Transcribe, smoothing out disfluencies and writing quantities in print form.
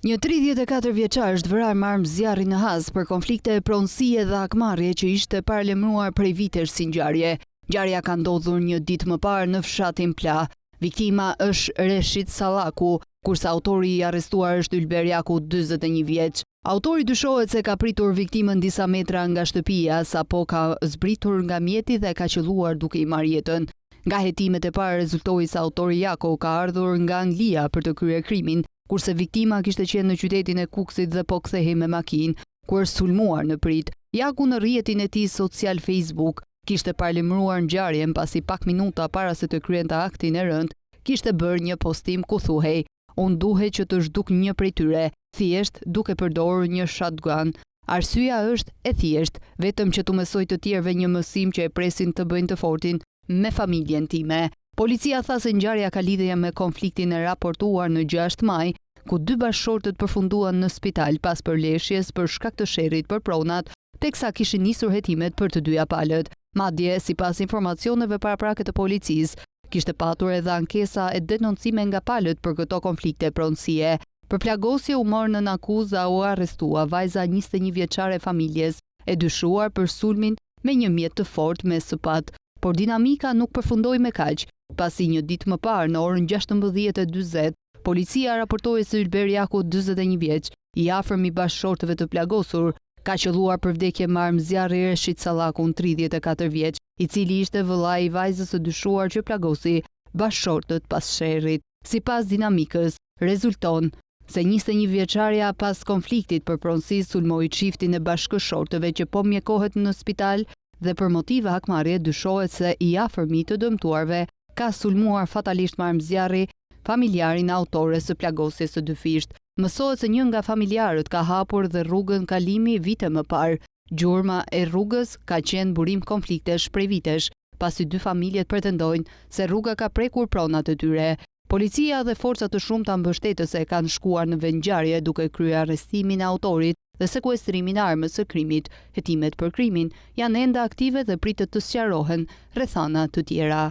Një 34 vjeçar është vrarë me armë zjarri në Hoz për konflikte pronësie dhe hakmarrje që ishte paralajmëruar prej vitesh si ngjarje. Ngjarja ka ndodhur një ditë më parë në fshatin Pla. Viktima është Reshit Sallaku, kurse autori i arrestuar është Ylber Jaku, 41 vjeç. Autori dyshohet se ka pritur viktimën disa metra nga shtëpia, sapo ka zbritur nga mjeti dhe ka qelluar duke i marrë jetën. Nga hetimet e parë rezultoi se autori Jaku ka ardhur nga Anglia për të kryer krimin, kurse viktima kishte qenë në qytetin e Kukësit dhe po kthehej me makinë, kur është sulmuar në prit. Jaku në rrjetin e tij social Facebook kishte paralajmëruar ngjarjen pasi pak minuta para se të kryente aktin e rënd, kishte bërë një postim ku thuhej: "Unë duhet që të zhduk një prej tyre, thjesht duke përdorur një shotgun. Arsyeja është e thjesht, vetëm që t'u mësoj të tjerëve një mësim që e presin të bëjnë të fortin me familjen time." Policia tha se ngjarja ka lidhje me konfliktin e raportuar në 6 maj, ku 2 bashkëshortët përfunduan në spital pas përleshjes për shkak të sherrit për pronat, teksa kishin nisur hetimet për të dyja palët. Madje, sipas informacioneve paraprake të policisë, kishte patur edhe ankesa e denoncime nga palët për këto konflikte pronësie. Për plagosje u morë nën akuzë u arrestua vajza 21 vjeçare e familjes, e dyshuar për sulmin me një mjet të fortë me SPAT. Por dinamika nuk përfundoi me kaq, pasi një ditë më parë në orën 16:40, policia raportoi se Ylber Jaku, 41 vjeç, i afërm i bashkëshortëve të plagosur, ka qelluar për vdekje me armë zjarri Reshit Sallakun, 34 vjeç, i cili ishte vëllai i vajzës së dyshuar që plagosi bashkëshortët pas sherrit. Sipas dinamikës, rezulton se 21 vjeçarja pas konfliktit për pronësi sulmoi çiftin e bashkëshortëve që po mjekohet në spital dhe për motive hakmarrje dyshohet se i afërmi të dëmtuarve ka sulmuar fatalisht me armë zjarri familjarin e autores së plagosjes së dyfisht. Mësohet se një nga familjarët ka hapur dhe rrugën kalimi vite më parë. Gjurma e rrugës ka qenë burim konfliktesh prej vitesh, pasi 2 familjet pretendojnë se rruga ka prekur pronat e tyre. Policia dhe forcat të shumta mbështetëse kanë shkuar në vend ngjarje duke kryer arrestimin e autorit dhe sekuestrimin e armës së krimit. Hetimet për krimin janë ende aktive dhe pritet të sqarohen rrethana të tjera.